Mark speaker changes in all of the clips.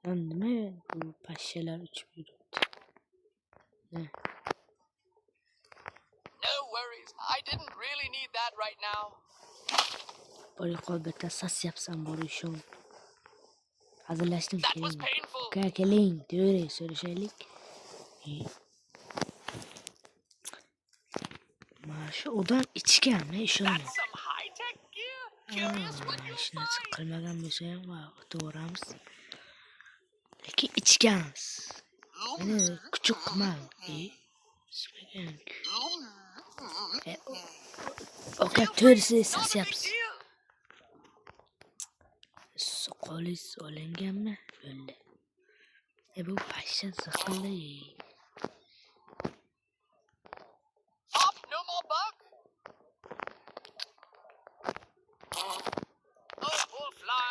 Speaker 1: Lan nima bu pashshalar uchib yuribdi? Ne?
Speaker 2: No worries. I didn't really need that right now.
Speaker 1: Bari kolbette sas yapsam bari şu an. Hazırlaştım
Speaker 2: That was
Speaker 1: gelin.
Speaker 2: painful.
Speaker 1: Gelin diyor söyleşelik. Maaşı odan içken ne iş olmuyor.
Speaker 2: That's some high-tech gear. Curious what you'll
Speaker 1: İşine
Speaker 2: find.
Speaker 1: sıkılmadan bir şey var. Doğramız. Peki içkeniz. Yani küçük kumal. Smegenk. Okey töresi sas
Speaker 2: Not a big
Speaker 1: yapsın.
Speaker 2: deal.
Speaker 1: Sokolis olengen mi? Öyle. Bu paşa saklı.
Speaker 2: Pop, no more bug. Oh, poor fly.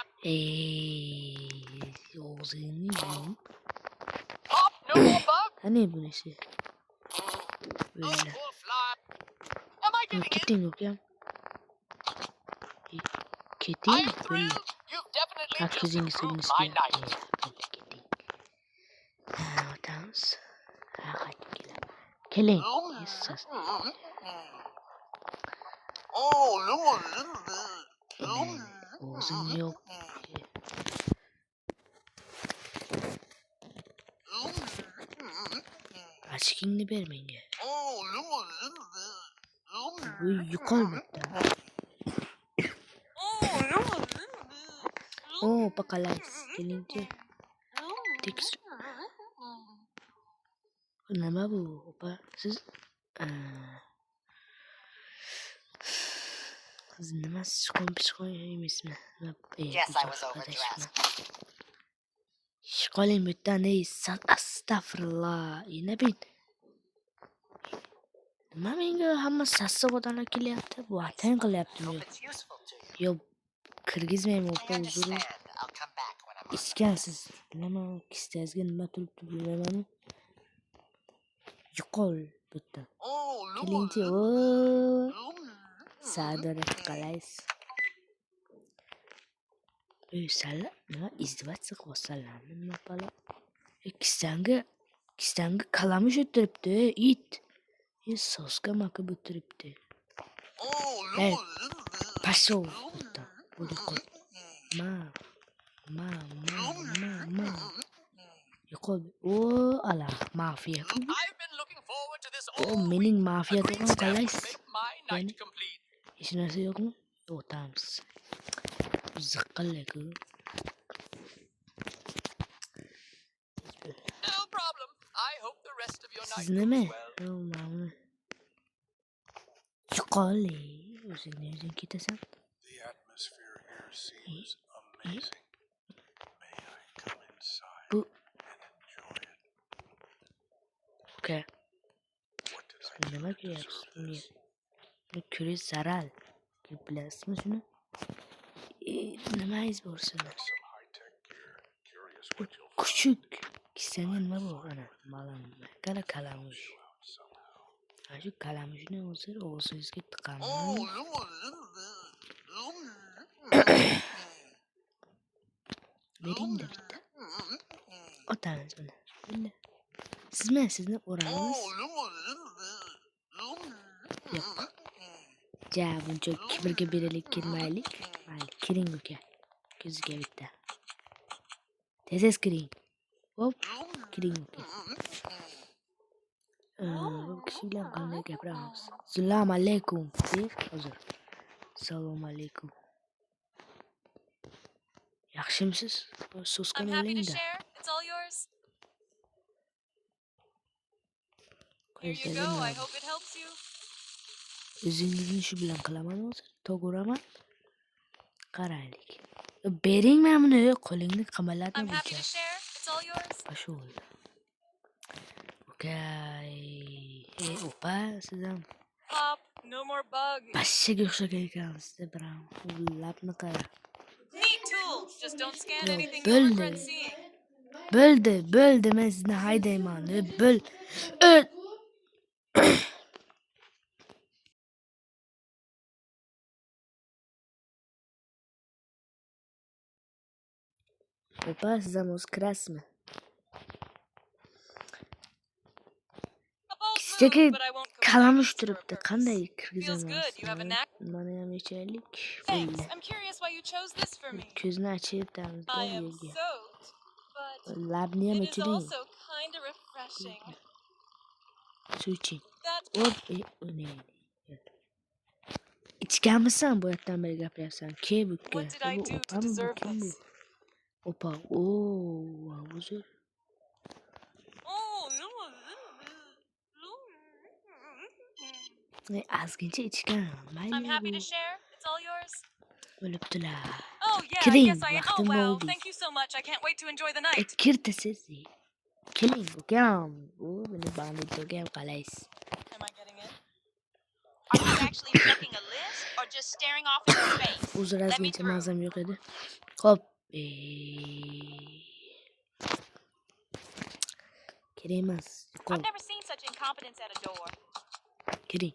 Speaker 1: Oğuzunu yiyin.
Speaker 2: Pop, no more bug.
Speaker 1: Hani bu nesi?
Speaker 2: Oh,
Speaker 1: Böyle.
Speaker 2: poor fly. Am I getting in?
Speaker 1: Ketin yok ya.
Speaker 2: I
Speaker 1: Ketin
Speaker 2: am
Speaker 1: böyle.
Speaker 2: thrilled. You've definitely just
Speaker 1: Herkesin
Speaker 2: improved
Speaker 1: gitsin
Speaker 2: my
Speaker 1: istiyor.
Speaker 2: night.
Speaker 1: Böyle ketin. Tamam. Hadi gel. Kelin. Yes. Oğuzun yok. Aşkını vermeyin ya. Bu yukarı da. Oo bakalım gelince. Tek nama bu opa siz siz nama psikoymuş mu?
Speaker 3: Yes, I was overdressed.
Speaker 1: Şkolin mütten ne astagfirullah. Ne bin? Nima menga hamma sassiq odamlar kelyapti? Bu atang qilyaptimi
Speaker 3: Hope
Speaker 1: yo'q?
Speaker 3: it's useful to you.
Speaker 1: Yo kirgizmayman
Speaker 3: I
Speaker 1: opa uzr.
Speaker 3: understand. I'll come back when I'm on.
Speaker 1: Iskansiz. Nima kistangizga nima turibdi bilmayman. Yo'qol bitta. Kelinchi o Sadar qalaysiz? Salla nima izdivats qilyapsanlarmi nima balo? Kistanga kalamush o'tiribdi it. Soska maka o'tiribdi. Пошел bitta. Buni qo'y. Ma. Yo'qol. O ala mafiya.
Speaker 2: I've been looking forward to this
Speaker 1: O
Speaker 2: all
Speaker 1: mening
Speaker 2: week.
Speaker 1: mafiya
Speaker 2: A green
Speaker 1: degan
Speaker 2: stamp will
Speaker 1: qalaysiz?
Speaker 2: make my
Speaker 1: Yani
Speaker 2: night complete.
Speaker 1: hech narsa yo'qmi? O'tamiz. Ziqqillik-ku.
Speaker 2: No problem. I hope the rest of your night
Speaker 1: Siz nima?
Speaker 2: goes well.
Speaker 1: Mana. Yo'qoli. O'zing ketasan.
Speaker 4: The atmosphere here seems amazing. May I come inside
Speaker 1: Bu
Speaker 4: and enjoy it?
Speaker 1: okay.
Speaker 4: What did I do
Speaker 1: Nima
Speaker 4: to deserve
Speaker 1: qilyapsiz?
Speaker 4: this?
Speaker 1: Bu ko'rish zarar. Bilasizmi shuni? Nimangiz bor sizin?
Speaker 4: Got some high-tech gear. Curious what you'll find.
Speaker 1: Kuchuk. Kissanga nima bor? Ana, malam. Qara kalamush.
Speaker 4: Out somehow.
Speaker 1: Ana shu kalamushni o'zi o'zingizga tiqaman. Bering-da bitta. Otamiz buni. Bunda. Sizni o'ramiz. Yo'q. Ja, buncha kibrga beralik kirmaylik. Mayli, kiring uka. Ko'ziga bitta. Tez kiring. Hop, kiring uka. Bu kishi bilan qanday gapiramiz? Assalomu alaykum. Hozir. Assalomu alaykum. Yaxshimisiz? So'skan
Speaker 5: I'm happy to
Speaker 1: oling-da.
Speaker 5: share. It's all yours. Here you
Speaker 1: Qo'ysaga
Speaker 5: go.
Speaker 1: nima
Speaker 5: I
Speaker 1: bor?
Speaker 5: hope it helps you.
Speaker 1: O'zingizni shu bilan qilaman hozir. Tog'uraman. Qaraylik. Bering mana buni, qo'lingni qimalatma
Speaker 5: I'm happy
Speaker 1: buncha.
Speaker 5: to share. It's all yours.
Speaker 1: Pashol. Okay. Opa, siz ham
Speaker 5: Pop, no more bug.
Speaker 1: pashshaga o'xshagan ekansiz, biram. Labni qara.
Speaker 5: Neat tools. Just don't scan
Speaker 1: Yo,
Speaker 5: anything you'll regret
Speaker 1: bo'ldi.
Speaker 5: seeing.
Speaker 1: Bo'ldi, men sizni haydayman. Bo'l. Opa, siz ham o'zi kirasizmi?
Speaker 5: A bold
Speaker 1: Kichik
Speaker 5: move, but I won't go
Speaker 1: kalamush
Speaker 5: back for a
Speaker 1: turibdi.
Speaker 5: purpose.
Speaker 1: Qanday
Speaker 5: Feels
Speaker 1: kirgizamiz?
Speaker 5: good. You have a knack.
Speaker 1: Mana ham yechaylik.
Speaker 5: Thanks.
Speaker 1: Bo'ldi.
Speaker 5: I'm curious why you chose this for me.
Speaker 1: Ko'zni ochib yetamiz.
Speaker 5: I am
Speaker 1: Yerga.
Speaker 5: soaked, but
Speaker 1: Labni ham
Speaker 5: it is
Speaker 1: o'chiring.
Speaker 5: also kind of refreshing.
Speaker 1: Suv iching.
Speaker 5: That
Speaker 1: Hop, ne? İçkenmisan bu yerden beri gapiryapsan? Ke bu ke?
Speaker 5: What did I do to
Speaker 1: Opa mı bu?
Speaker 5: deserve
Speaker 1: Kim bu?
Speaker 5: this?
Speaker 1: Opa. Oo, havuzur.
Speaker 5: Oh, no.
Speaker 1: Ne azgınca içken.
Speaker 5: I'm happy to share. It's all yours.
Speaker 1: Ölüptüler.
Speaker 5: Oh yeah, I
Speaker 1: Kidding,
Speaker 5: guess I am. Oh
Speaker 1: vaktim
Speaker 5: wow,
Speaker 1: oldu.
Speaker 5: thank you so much. I can't wait to enjoy the night.
Speaker 1: Kirtesiz. Kidding bu kam. Bu beni bandit gel kalais.
Speaker 5: Am I getting in?
Speaker 3: Are you actually checking a list or just staring off into space?
Speaker 1: Uzun
Speaker 3: Let me
Speaker 1: azgınca
Speaker 3: through.
Speaker 1: malzeme yok idi. Hop. Kiremez. Kol.
Speaker 3: I've never seen such incompetence at a door.
Speaker 1: Kidding.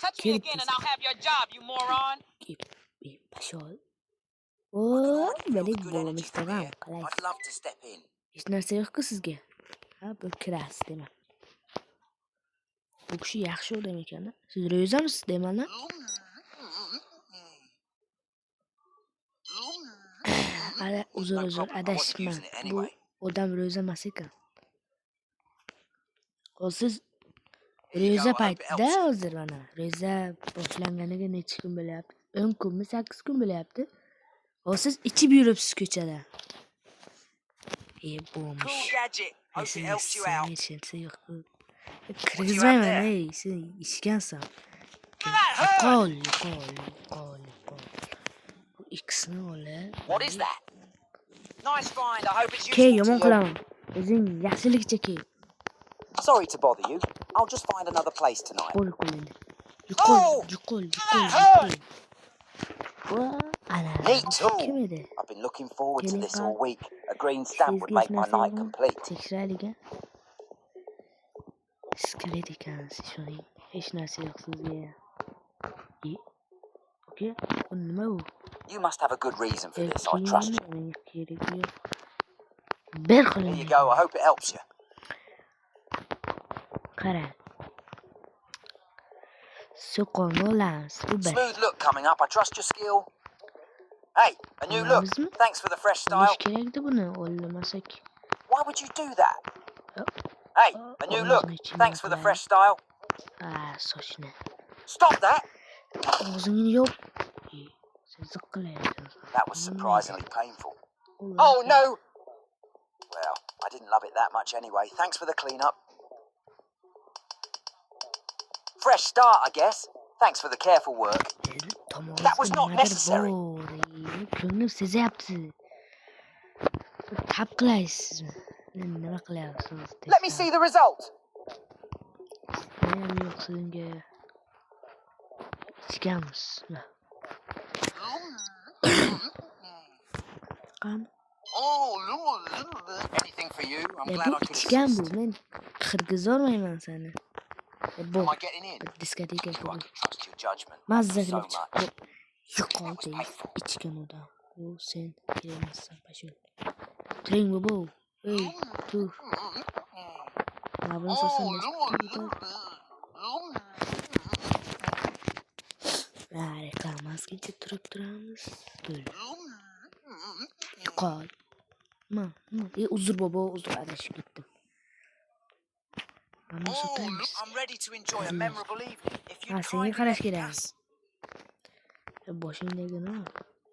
Speaker 2: Touch me again and I'll have your job, you moron.
Speaker 1: Paşol. Oo, beni bulmuş tamam. Kalais.
Speaker 3: I'd love to step in.
Speaker 1: Hiç narsa yo'q ku sizga. Ha, bu kiras deyman. Bu kishi yaxshi odam ekan-da. Siz ro'zamisiz deyman-da? Uzr, adashibman. Bu odam ro'za emas ekan. Siz ro'za paytida hozir mana ro'za boshlanganiga necha kun bo'lyapti? 10 kunmi, 8 kun bo'lyapti. Siz ichib yuribsiz ko'chada. Bo'lmuş.
Speaker 3: Cool gadget. Hope it helps you out.
Speaker 1: Kirgizmayman ey, sen ishgansan. Qol. Bu ikkisini olib.
Speaker 3: What is that? Nice find. I hope it's
Speaker 1: Ke
Speaker 3: useful
Speaker 1: yomon
Speaker 3: to you.
Speaker 1: qilaman. O'zing yaxshilikcha ke.
Speaker 3: Sorry to bother you. I'll just find another place tonight.
Speaker 1: Qo'l.
Speaker 3: Oh!
Speaker 1: Yuqol. Ana.
Speaker 3: Me too.
Speaker 1: Kim edi?
Speaker 3: I've been looking forward to this
Speaker 1: Keling
Speaker 3: all week. A green stamp would make my night complete.
Speaker 1: Tekrar ekan. Skelet ekansiz ishoning. Hech narsa yo'q sizga. Okay. Bu nima bu?
Speaker 3: You must have a good reason for this. I trust you.
Speaker 1: Menga kerak yo'q. Bir
Speaker 3: Here
Speaker 1: qiling.
Speaker 3: you go. I hope it helps you.
Speaker 1: Qara. So'qolni olamiz. Bu bir.
Speaker 3: Smooth look coming up. I trust your skill. Hey, a new look.
Speaker 1: Olamizmi?
Speaker 3: Thanks for the fresh style.
Speaker 1: Olish kerakdi buni, olmasak.
Speaker 3: Why would you do that?
Speaker 1: Oh.
Speaker 3: Hey, a new look. Thanks for the fresh style.
Speaker 1: Sochni.
Speaker 3: Stop that.
Speaker 1: Og'zingni yop. Sen ziqqilayapsan.
Speaker 3: That was surprisingly painful. Oh no. Well, I didn't love it that much anyway. Thanks for the cleanup. Fresh start, I guess. Thanks for the careful work. That was not necessary.
Speaker 1: Ko'nglim sezyapti. Tap qilaysizmi? Nima qilyapsiz?
Speaker 3: Let me see the result.
Speaker 1: Men yo'q sizga. Ichganmiz. Qani?
Speaker 3: Anything for you? I'm
Speaker 1: Ya
Speaker 3: glad
Speaker 1: bu
Speaker 3: I could
Speaker 1: ichgan bu.
Speaker 3: assist.
Speaker 1: Men qirgizolmayman seni. Bu
Speaker 3: Am I getting in?
Speaker 1: diskoteka
Speaker 3: I
Speaker 1: bu.
Speaker 3: can trust your judgment.
Speaker 1: Mazza
Speaker 3: So
Speaker 1: qilib
Speaker 3: much.
Speaker 1: chiqib. Yo'qol deydi. Ichgan odam. Bu sen kerakmassan pashul. Turing bu. Ey, tur. Nabran sosan reklamasigacha turib-turamiz. Yo'qol. Uzr bobo, uzr adashib ketdim. Mana sotamiz.
Speaker 3: I'm ready to enjoy a memorable evening. If you
Speaker 1: Ha, senga
Speaker 3: kindly
Speaker 1: qarash
Speaker 3: let me
Speaker 1: kerak.
Speaker 3: pass.
Speaker 1: Boshingdagini ol.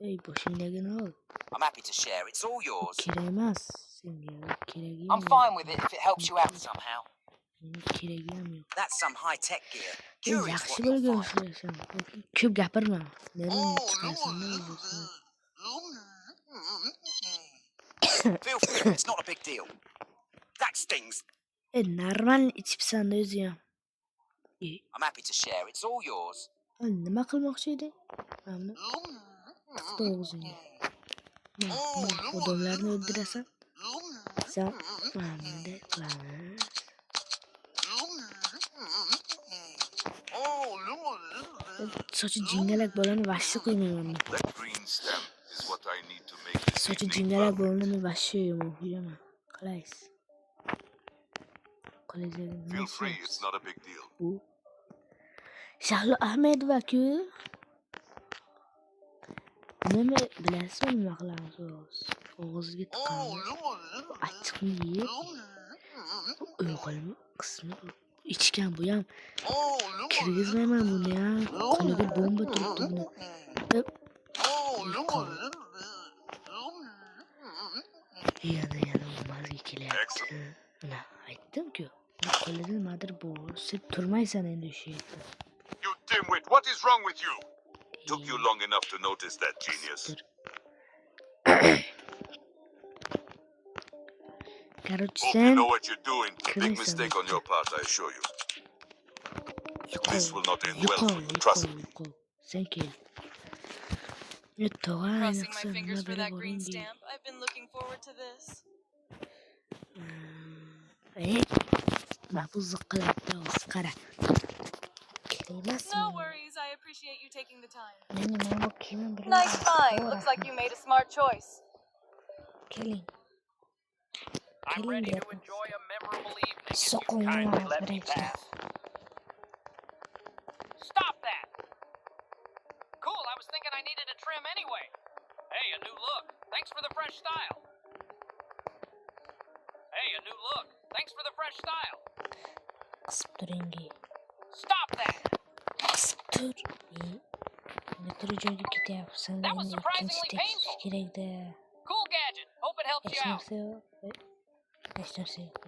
Speaker 1: Ey, boshingdagini ol.
Speaker 3: I'm happy to share. It's all yours.
Speaker 1: Kerak emas. Senga keragi
Speaker 3: I'm fine with it if it helps you out somehow.
Speaker 1: Keragi ham yo'q.
Speaker 3: That's some high-tech gear.
Speaker 1: Ey,
Speaker 3: Curious
Speaker 1: yaxshi
Speaker 3: what you'll
Speaker 1: bo'lgan
Speaker 3: find.
Speaker 1: ishlaysan. Ko'p gapirma. Nerdan chiqasan?
Speaker 3: Feel free. It's not a big deal. That stings.
Speaker 1: Normal ichibsan o'zi ham.
Speaker 3: I'm happy to share. It's all yours.
Speaker 1: Nima qilmoqchi eding? Mana tiqdi o'zingga. Odamlarni o'ldirasan. Sen bunday qilamiz. Sochi jingalak bolani vashsi qilmayman.
Speaker 4: That green stamp is what I need to make this
Speaker 1: sochi
Speaker 6: evening,
Speaker 1: jingalak
Speaker 6: Mermaid.
Speaker 1: bo'lganini вообще yomon kuylaman. Qalaysiz? Qo'lingizga nima
Speaker 6: Feel free,
Speaker 1: ishlayapsiz?
Speaker 6: it's not a big deal.
Speaker 1: Bu Shahlo Ahmedova-ku. Nima bilasizmi nima qilamiz o'g'iz? O'g'izga tiqamiz. Achchiqni yeb, o'g'ilmi qismi ichgan bu ham kirgizmayman buni ham. Qo'liga bomba turibdi buni. Yana o'g'mazga kelyapti. Mana aytdim-ku. Qo'lida nimadir bor. Sen turmaysan endi o'sha yerda.
Speaker 6: You dimwit, what is wrong with you? Took you long enough to notice that, genius.
Speaker 1: Короче,
Speaker 6: Hope you
Speaker 1: sen
Speaker 6: know what you're doing. Big
Speaker 1: Kırmızı
Speaker 6: mistake on your part, I assure you. This will not end well
Speaker 1: yuqol,
Speaker 6: for you, trust me.
Speaker 1: yuqol. Sen kel. Tog'a
Speaker 5: Crossing my
Speaker 1: ayniqsa
Speaker 5: fingers
Speaker 1: nima
Speaker 5: for that
Speaker 1: berib
Speaker 5: green
Speaker 1: oling deydi.
Speaker 5: stamp. I've been looking forward to this.
Speaker 1: Mahbus ziqqilayapti o'zi qara. Kerakmasmi?
Speaker 5: No worries. I appreciate you taking the time.
Speaker 1: Men nima bu kiyimim bilan.
Speaker 5: Nice find. Looks like you made a smart choice.
Speaker 1: Keling.
Speaker 2: I'm
Speaker 1: Keling
Speaker 2: ready to
Speaker 1: deyapman.
Speaker 2: enjoy a memorable evening if you
Speaker 1: Soqolni
Speaker 2: kindly let me
Speaker 1: birinchi.
Speaker 2: pass. Stop that! Cool, I was thinking I needed a trim anyway. Hey, a new look. Thanks for the fresh style. Hey, a new look. Thanks for the fresh style.
Speaker 1: Qisib turing.
Speaker 2: Stop that!
Speaker 1: Qisib tur. Metro joyga ketyapsan.
Speaker 2: That was
Speaker 1: Endi
Speaker 2: surprisingly
Speaker 1: ikkinchi tekshish
Speaker 2: painful.
Speaker 1: kerakda.
Speaker 2: Cool gadget. Hope it helps
Speaker 1: Hech
Speaker 2: you out.
Speaker 1: narsa yo'q. Hech narsa yo'q.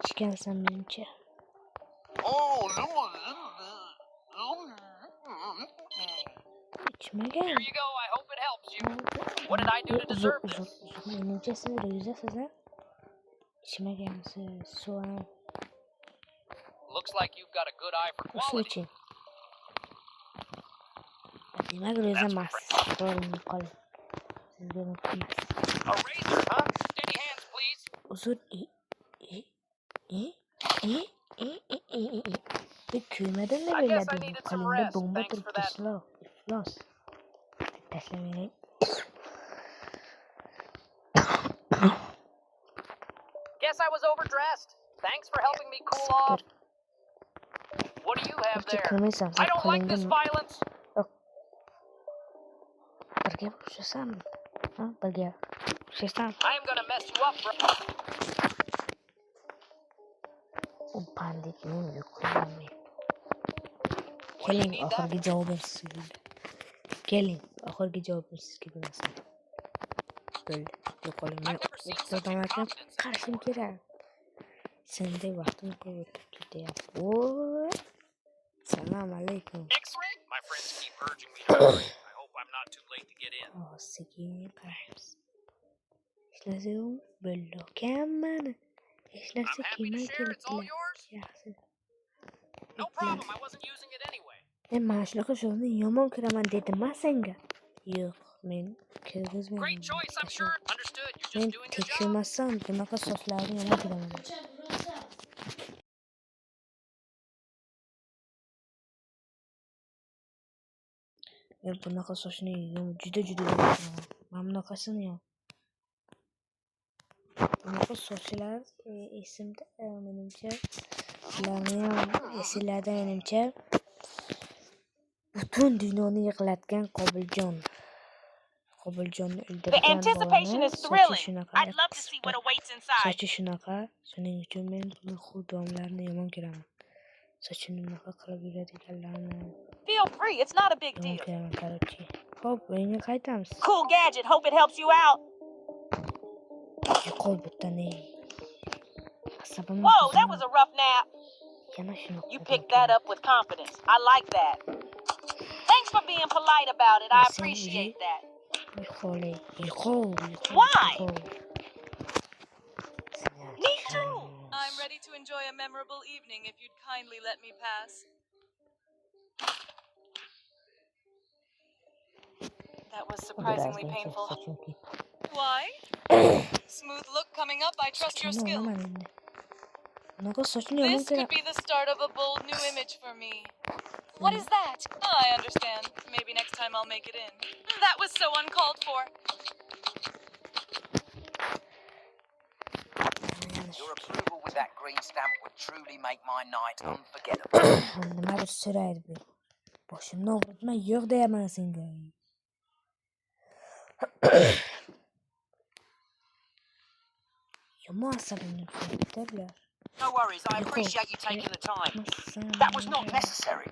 Speaker 1: Ichgansan menimcha. Ichmagan.
Speaker 2: Here you go. I hope it helps you. What did I do to deserve this?
Speaker 1: Menimcha siz ro'yzasiz-a? Ichmagansiz. Suv ham
Speaker 2: Looks like you've got a good eye for
Speaker 1: suv
Speaker 2: quality.
Speaker 1: iching. Demak ro'za emas. To'g'ri qol. Sizga emas.
Speaker 2: A razor, huh? Steady hands, please.
Speaker 1: Uzr. Kuymadan ne
Speaker 2: I guess I
Speaker 1: biladim?
Speaker 2: needed some
Speaker 1: Qo'lingda
Speaker 2: rest.
Speaker 1: bomba
Speaker 2: Thanks for
Speaker 1: turibdi,
Speaker 2: that.
Speaker 1: iflos. Tashlamaylik.
Speaker 2: Guess I was overdressessed. Thanks for helping me cool off. What do you have
Speaker 1: Barcha
Speaker 2: there?
Speaker 1: ko'maysan.
Speaker 2: I don't like this violence.
Speaker 1: Birga urishasanmi? Ha, birga urishasan.
Speaker 2: I am gonna mess you up, bro.
Speaker 1: U panditning yo'qolmaydi. Keling, oxirgi javobim sizga. Keling, oxirgi javobim sizga bo'lsin. Bo'ldi. Yo'qoling.
Speaker 2: I've never seen such
Speaker 1: Odamlarga
Speaker 2: incompetence.
Speaker 1: qarashim kerak. Senday vaqtni qo'yib o'tib ketyapti. Voy. Assalomu alaykum.
Speaker 2: X-ray? My friends keep urging me to hurry. I hope I'm not too late to get in.
Speaker 1: Sekin qaraymiz. Ishlasim bo'ldi. Kammani. Hech narsa
Speaker 2: I'm happy to
Speaker 1: kelmay
Speaker 2: share. It's all
Speaker 1: kelibdilar.
Speaker 2: yours.
Speaker 1: Yaxshi.
Speaker 2: No problem. I wasn't using it anyway.
Speaker 1: Men mana shunaqa sho'ni yomon ko'raman dedim-ma senga. Yo'q, men kirgizmayman.
Speaker 2: Great choice, I'm sure. Understood. You're
Speaker 1: Men
Speaker 2: just doing your job.
Speaker 1: tekshirmasam bunaqa sochlarni yomon ko'raman. Men bunaqa sochni juda yomon ko'raman. Mana bunaqasini ham. Bunaqa sochlar esimda menimcha ularni ham esinglarda menimcha butun dunyoni yig'latgan Qobiljon. Qobiljonni o'ldirgan.
Speaker 5: The anticipation is thrilling. I'd love to see what awaits inside.
Speaker 1: Sochi shunaqa, shuning uchun men bu xudonlarni yomon ko'raman. Sochini bunaqa qilib yuradiganlarni
Speaker 5: Feel free. It's not a big
Speaker 1: yomon
Speaker 5: deal.
Speaker 1: ko'raman, qarochi. Xo'p, o'yinga qaytamiz.
Speaker 5: Cool gadget. Hope it helps you out.
Speaker 1: Yo'qol bittani. Asabim.
Speaker 5: Whoa, that was a rough nap.
Speaker 1: Yana shuni.
Speaker 5: You picked that up with confidence. I like that. Thanks for being polite about it. I appreciate that. Why? Me too. I'm ready to enjoy a memorable evening if you'd kindly let me pass. That was surprisingly painful. Why? Smooth look coming up. I trust your skill. This could be the start of a bold new image for me. What is that? Oh, I understand. Maybe next time I'll make it in. That was so uncalled for.
Speaker 3: Your approval with that green stamp would truly make my night unforgettable.
Speaker 1: Nimadir so'raydi bu. Boshimni og'ritma, yo'q deyapman senga. Yomon asabimni tushiribdi bular.
Speaker 3: No worries, I appreciate you taking the time. That was not necessary.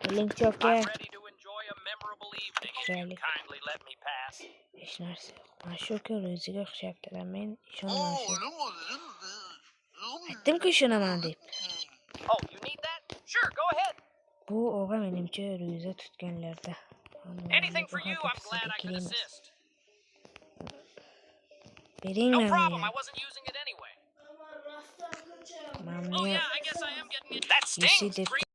Speaker 1: Keling aka.
Speaker 2: I'm ready to enjoy a memorable evening if you kindly let me pass.
Speaker 1: Hech narsa yo'q. Mana shu aka o'ziga o'xshabdilar. Men ishonmayman. Aytdim-ku ishonaman deb.
Speaker 2: Oh, you need that? Sure, go ahead.
Speaker 1: Bu o'g'a menimcha ro'za tutganlarda.
Speaker 2: Anything for you, I'm glad I could assist.
Speaker 1: Bering
Speaker 2: No
Speaker 1: mana.
Speaker 2: problem, I wasn't using it anyway. Oh yeah, I guess I am getting it. That stings. Green.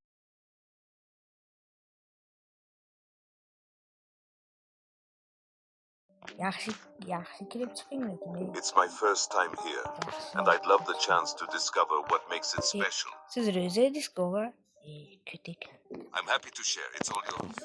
Speaker 1: Yaxshi kelib chiqing lekin.
Speaker 6: It's my first time here, and I'd love the chance to discover what makes it special.
Speaker 1: Siz ro'za edingiz-ku o'g'a? Ko't ekan.
Speaker 6: I'm happy to share. It's all yours.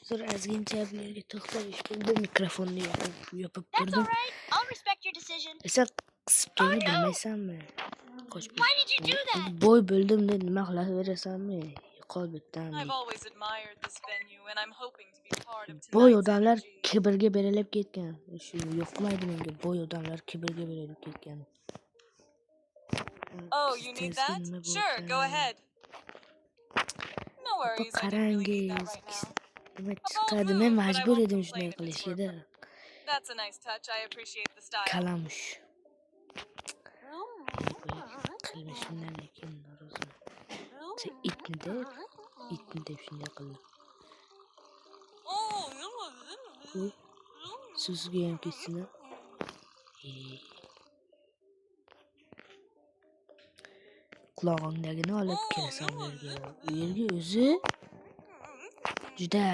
Speaker 1: Zo'r ozgincha bularga to'xtalish bo'ldi. Mikrofonni yopib
Speaker 7: That's
Speaker 1: turdim.
Speaker 7: all right. I'll respect your decision.
Speaker 1: Esa qisib turni bilmaysanmi?
Speaker 7: Why did you do that?
Speaker 1: Boy bo'ldim deb nima qilaverasanmi? Qol bitdan.
Speaker 5: I've always admired this venue, and I'm hoping to be part of
Speaker 1: Boy
Speaker 5: tonight's
Speaker 1: odamlar
Speaker 5: energy.
Speaker 1: kibrga berilib ketgan. Shu yoqmaydi menga boy odamlar kibrga berilib ketgan.
Speaker 5: Oh, you need that? Sure, go ahead. No worries, I didn't really need that right now.
Speaker 1: Nima chiqadi? Men majbur edim shunday qilishga.
Speaker 5: That's a nice touch. I appreciate the style.
Speaker 1: Kalamush. Qilmishimdan lekin noroziman. Sen itni deb shunday qildi. Sizga ham ketsina. Qulog'ingdagini olib kelasan bu yerga. U yerga o'zi juda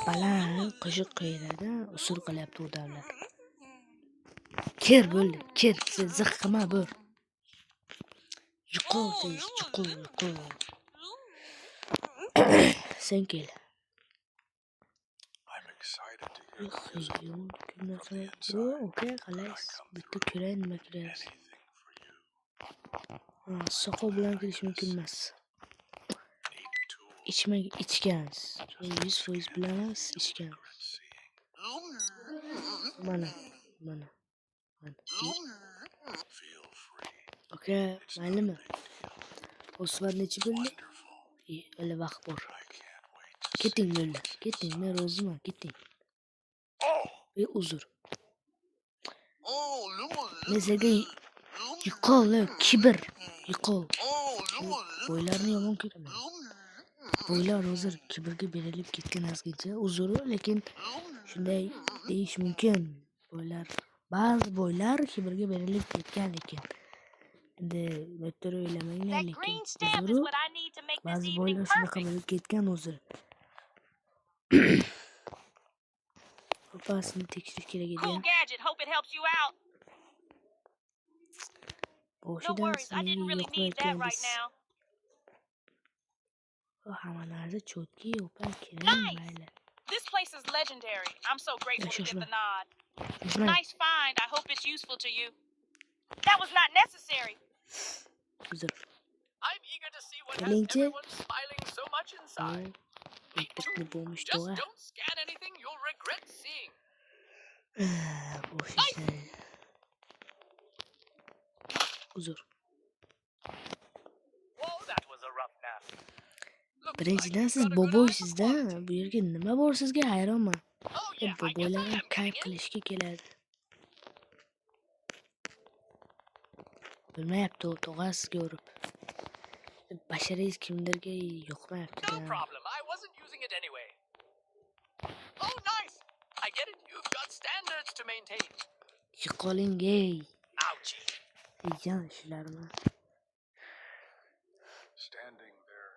Speaker 1: baland qo'shiq qo'yiladi, usul qilyapti odamlar. Ker bo'ldi, ker, sen ziqqima bor. Yuqol tez, yuqol. Sen kel.
Speaker 4: I'm excited to hear the music.
Speaker 1: Okay, xalas. Bitta ko'ray nima ko'rayapsiz.
Speaker 4: Anything for you.
Speaker 1: Soqol bilan kelish mumkin emas. Ichgansiz. 100% bilamiz, ichgansiz. Mana.
Speaker 4: Feel free.
Speaker 1: Okay, maylimi? O'svat nechi bo'ldi? Hali vaqt bor.
Speaker 4: I can't wait to
Speaker 1: Keting bo'ldi. Keting, men roziman, keting. Uzr. Mesaga yiqol, kibr, yiqol. Boylarni yomon ko'raman. Boylar hozir kibrga berilib ketgan azgacha uzr, lekin shunday deyish mumkin. Ba'zi boylar kibrga berilib ketgan lekin. Endi metro o'ylamanglar
Speaker 7: That
Speaker 1: lekin.
Speaker 7: green stamp is what I need to make this
Speaker 1: Ba'zi
Speaker 7: evening
Speaker 1: boylar shunaqa
Speaker 7: perfect.
Speaker 1: bo'lib ketgan o'zi. Opasini tekshirish kerak edi.
Speaker 7: Cool gadget. Hope it helps you out. No
Speaker 1: Boshidan
Speaker 7: worries. I didn't really need that right now.
Speaker 1: Hamma narsa chotki, opa kerak
Speaker 7: Nice.
Speaker 1: mayli.
Speaker 7: This place is legendary. I'm so grateful to get the nod.
Speaker 1: Shishmang.
Speaker 7: Nice find. I hope it's useful to you. That was not necessary.
Speaker 1: Uzr.
Speaker 2: I'm eager to see what has
Speaker 1: Kelinchi.
Speaker 2: everyone smiling so much inside.
Speaker 1: Internetni bo'lmish
Speaker 2: Just
Speaker 1: to'g'a.
Speaker 2: don't scan anything you'll regret seeing.
Speaker 1: Boş işler. Uzur.
Speaker 2: Whoa, that was a rough nap. Looks like
Speaker 1: Birinchidan
Speaker 2: you've
Speaker 1: siz
Speaker 2: got a good eye for
Speaker 1: boboysizda,
Speaker 2: quality.
Speaker 1: bu yerga nima bor sizga hayronman.
Speaker 2: Oh yeah, I guess I
Speaker 1: Boboylar ham
Speaker 2: am
Speaker 1: kayf
Speaker 2: getting in.
Speaker 1: qilishga keladi. Bilmayapti u tog'a sizga urib. Basharangiz kimlarga yoqmayapti-da.
Speaker 2: No problem. I wasn't using it anyway. Oh, nice. I get it. You've got standards to maintain.
Speaker 1: Yiqoling ey.
Speaker 2: Ouchie.
Speaker 1: Ekan shularni.
Speaker 4: Standing there,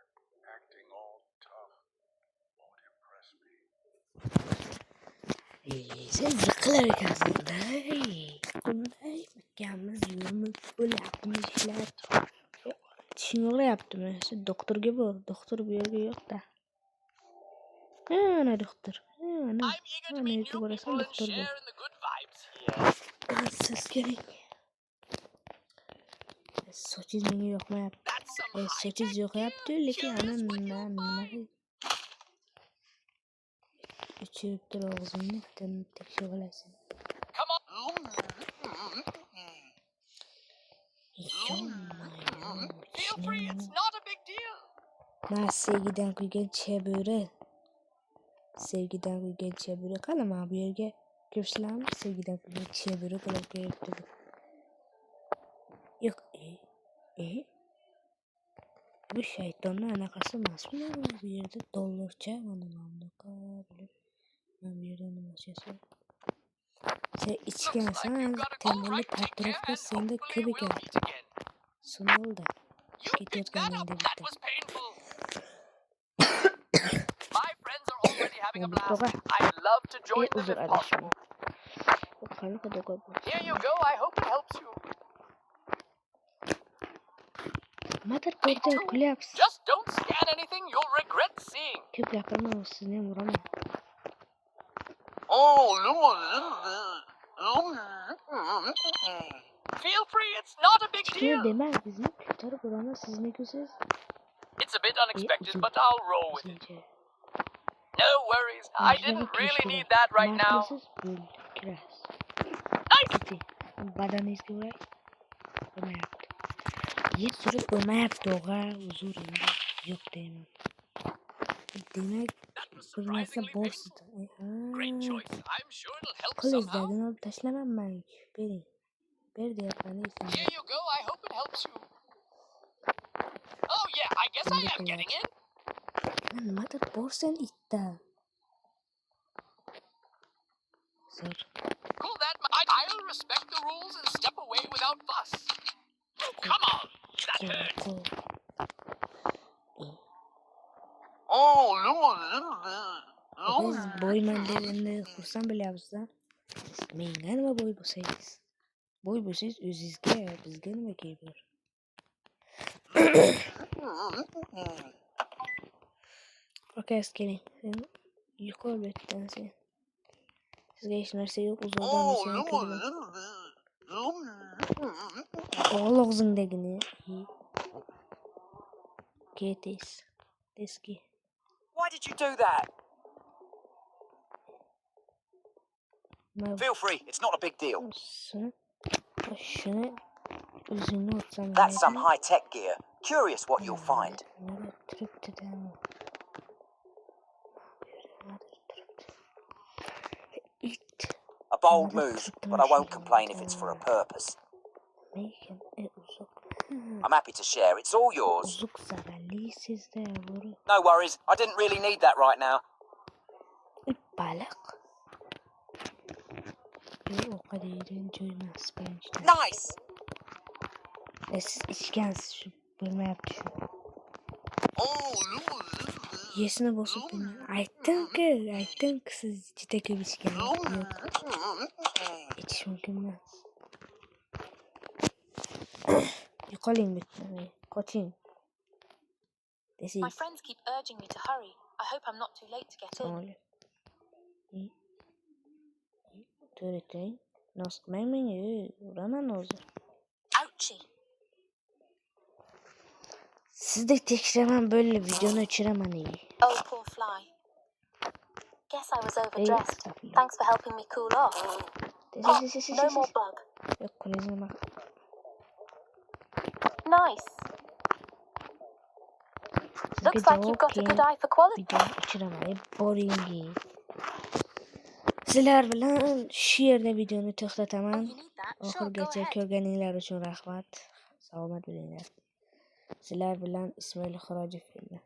Speaker 4: acting all tough, won't impress me.
Speaker 1: Sen ziqlar ekansiz-da. Qulday ikamiz yurimiz bo'lyapmiz ishlar. Tishing og'riyaptimi? Sen doktorga bor. Doktor bu yerga yo'q-da. Ana doktor. Ana.
Speaker 2: I'm eager to
Speaker 1: Ana
Speaker 2: meet
Speaker 1: yerga
Speaker 2: new
Speaker 1: borasan
Speaker 2: people and
Speaker 1: doktor bor.
Speaker 2: share in the good vibes here.
Speaker 1: Siz keling. Sochingiz menga yoqmayapti.
Speaker 2: That's some
Speaker 1: Sochingiz
Speaker 2: high-tech
Speaker 1: yoqyapti,
Speaker 2: gear.
Speaker 1: lekin ana
Speaker 2: Curious what
Speaker 1: nima
Speaker 2: you'll find.
Speaker 1: ichirib tur og'zingni tekshirib olasan.
Speaker 2: Come on. Feel free. It's not a big deal.
Speaker 1: Ma sevgidan kuygan cheburi. Sevgidan kuygan cheburi. Qani mana bu yerga kirishlarmi? Sevgidan kuygan cheburi qilib qo'yibdi. Yo'q, bu shaytonning anaqasi emasmi? Bu yerda dollarcha mana bunaqa bilib. Mana bu yerda nima yashasa. Sen
Speaker 2: Looks like
Speaker 1: ichgansan,
Speaker 2: you've got it all
Speaker 1: temirli
Speaker 2: right. Take care
Speaker 1: patrofga
Speaker 2: and
Speaker 1: senda
Speaker 2: hopefully
Speaker 1: ko'p
Speaker 2: we'll
Speaker 1: ekan.
Speaker 2: meet again.
Speaker 1: Sunolda.
Speaker 2: You picked that up.
Speaker 1: Ketayotganingda
Speaker 2: That
Speaker 1: bitta.
Speaker 2: was painful. My friends are already having a
Speaker 1: Bu
Speaker 2: blast.
Speaker 1: tog'a.
Speaker 2: I'd love to join them
Speaker 1: Uzr
Speaker 2: if
Speaker 1: adashdim.
Speaker 2: possible.
Speaker 1: Qanaqa do'qa bu?
Speaker 2: Here you go. I hope it helps you.
Speaker 1: Nimadir
Speaker 2: Me
Speaker 1: ko'rda
Speaker 2: too.
Speaker 1: kulyapsiz.
Speaker 2: Just don't scan anything you'll regret seeing.
Speaker 1: Ko'p gapirma, sizni ham uraman.
Speaker 2: Feel free. It's not a big
Speaker 1: Kichkina
Speaker 2: deal.
Speaker 1: dema, bizni ko'tarib uraman, sizni ko'siz.
Speaker 2: It's a bit unexpected, but I'll roll with it.
Speaker 1: Sizncha.
Speaker 2: No worries. I didn't really need that right now.
Speaker 1: Siz bo'ldi, kirasiz.
Speaker 2: Nice.
Speaker 1: Keting. Badaningizga uray. Bo'lmayapti. Yer surib bo'lmayapti, o'g'a. Uzr endi. Yo'q deyman. Demak,
Speaker 2: That was
Speaker 1: bir narsa
Speaker 2: surprisingly
Speaker 1: bor
Speaker 2: painful.
Speaker 1: sizda.
Speaker 2: Great choice. I'm sure it'll help somehow.
Speaker 1: Qilingizdan olib tashlamanman. Bering. Ber deyapman sizga.
Speaker 2: Here you go. I hope it helps you. Oh yeah, I guess I am getting in.
Speaker 1: Nimadir bor sen itda. Zo'r.
Speaker 2: Cool that. I'll respect the rules and step away without fuss. Oh, come on. That hurt.
Speaker 1: Biz boyman deb endi xursand bo'lyapsiz-da. Menga nima bo'y bo'lsangiz? Bo'y bo'lsangiz o'zingizga, bizga nima kerak bor? Okey, keling. Sen yuqori betdan sen. Sizga hech narsa yo'q, uzoqdan sen kirdim. Ol og'zingdagini. Ketis. Deski.
Speaker 3: Why did you do that? Feel free, it's not a big deal.
Speaker 1: Shuni o'zingni o'tsam.
Speaker 3: That's some high-tech gear. Curious what you'll find. A bold move, but I won't complain if it's for a purpose. I'm happy to share. It's all yours. No worries. I didn't really need that right now. Nice.
Speaker 1: Siz ichgansiz shu bo'lmayapti shu. Yesini bosib aytdim-ku siz juda ko'p ichgan. Yo'q. Ichish mumkin emas. Yo'qoling bitta. Qoching.
Speaker 5: My friends keep urging me to hurry. I hope I'm not too late to get in.
Speaker 1: To'g'ri. Nosqimang menga, uraman hozir.
Speaker 5: Ouchie.
Speaker 1: Sizdek tekshiraman bo'ldi, videoni o'chiraman.
Speaker 5: Oh, poor fly. Guess I was overdressed. Thanks for helping me cool off. No more bug.
Speaker 1: Yok kulesine bak.
Speaker 5: Nice. Looks like you've got a good eye for quality.
Speaker 1: Video uchiramayib boringi. Sizlar bilan shu yerda videoni to'xtataman. Oxirigacha ko'rganinglar uchun rahmat. Salomat bo'linglar. Sizlar bilan Ismoil Xirojov edi.